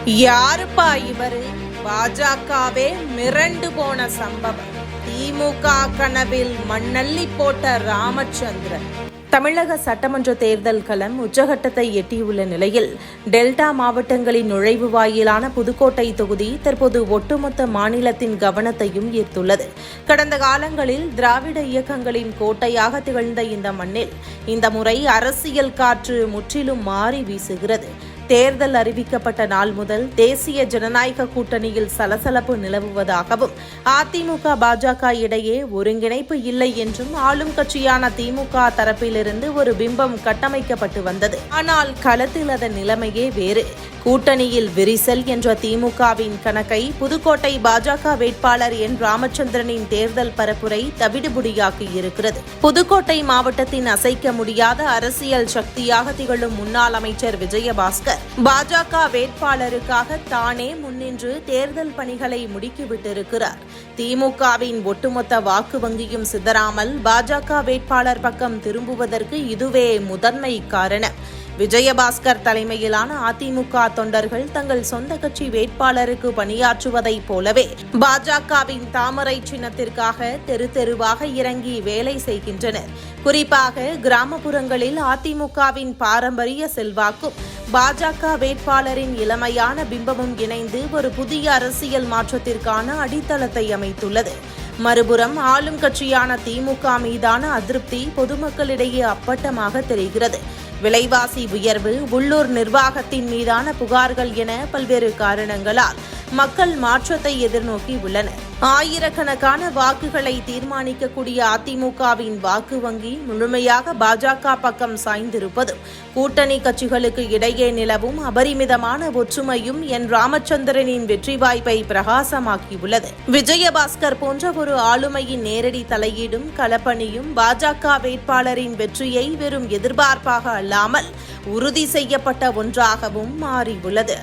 யாருப்பா இவரு? பாஜகவே மிரண்டு போன சம்பவம். திமுக கனவில் மண்ணள்ளி போட்ட ராமச்சந்திரன். தமிழக சட்டமன்ற தேர்தல் களம் உச்சகட்டத்தை எட்டியுள்ள நிலையில் டெல்டா மாவட்டங்களின் நுழைவு வாயிலான புதுக்கோட்டை தொகுதி தற்போது ஒட்டுமொத்த மாநிலத்தின் கவனத்தையும் ஈர்த்துள்ளது. கடந்த காலங்களில் திராவிட இயக்கங்களின் கோட்டையாக திகழ்ந்த இந்த மண்ணில் இந்த முறை அரசியல் காற்று முற்றிலும் மாறி வீசுகிறது. தேர்தல் அறிவிக்கப்பட்ட நாள் முதல் தேசிய ஜனநாயக கூட்டணியில் சலசலப்பு நிலவுவதாகவும் அதிமுக பாஜக இடையே ஒருங்கிணைப்பு இல்லை என்றும் ஆளும் கட்சியான திமுக தரப்பிலிருந்து ஒரு பிம்பம் கட்டமைக்கப்பட்டு வந்தது. ஆனால் களத்தில் அதன் நிலைமையே வேறு. கூட்டணியில் விரிசல் என்ற திமுகவின் கணக்கை புதுக்கோட்டை பாஜக வேட்பாளர் என் ராமச்சந்திரனின் தேர்தல் பரப்புரை தவிடுபுடியாக்கி இருக்கிறது. புதுக்கோட்டை மாவட்டத்தின் அசைக்க முடியாத அரசியல் சக்தியாக திகழும் முன்னாள் அமைச்சர் விஜயபாஸ்கர் பாஜக வேட்பாளருக்காக தானே முன்னின்று தேர்தல் பணிகளை முடுக்கிவிட்டிருக்கிறார். திமுகவின் ஒட்டுமொத்த வாக்கு வங்கியும் சிதறாமல் பாஜக வேட்பாளர் பக்கம் திரும்புவதற்கு இதுவே முதன்மை காரணம். விஜயபாஸ்கர் தலைமையிலான அதிமுக தொண்டர்கள் தங்கள் சொந்த கட்சி வேட்பாளருக்கு பணியாற்றுவதைப் போலவே பாஜகவின் தாமரை சின்னத்திற்காக தெரு தெருவாக இறங்கி வேலை செய்கின்றனர். குறிப்பாக கிராமப்புறங்களில் அதிமுகவின் பாரம்பரிய செல்வாக்கும் பாஜக வேட்பாளரின் இளமையான பிம்பமும் இணைந்து ஒரு புதிய அரசியல் மாற்றத்திற்கான அடித்தளத்தை அமைத்துள்ளது. மறுபுறம் ஆளும் கட்சியான திமுக மீதான அதிருப்தி பொதுமக்களிடையே அப்பட்டமாக தெரிகிறது. விலைவாசி உயர்வு, உள்ளூர் நிர்வாகத்தின் மீதான புகார்கள் என பல்வேறு காரணங்களால் மக்கள் மாற்றத்தை எதிர்நோக்கி உள்ளனர். ஆயிரக்கணக்கான வாக்குகளை தீர்மானிக்கக்கூடிய அதிமுகவின் வாக்கு வங்கி முழுமையாக பாஜக பக்கம் சாய்ந்திருப்பதும் கூட்டணி கட்சிகளுக்கு இடையே நிலவும் அபரிமிதமான ஒற்றுமையும் என் ராமச்சந்திரனின் வெற்றி வாய்ப்பை பிரகாசமாக்கியுள்ளது. விஜயபாஸ்கர் போன்ற ஒரு ஆளுமையின் நேரடி தலையீடும் களப்பணியும் பாஜக வேட்பாளரின் வெற்றியை வெறும் எதிர்பார்ப்பாக அல்லாமல் உறுதி செய்யப்பட்ட ஒன்றாகவும் மாறியுள்ளது.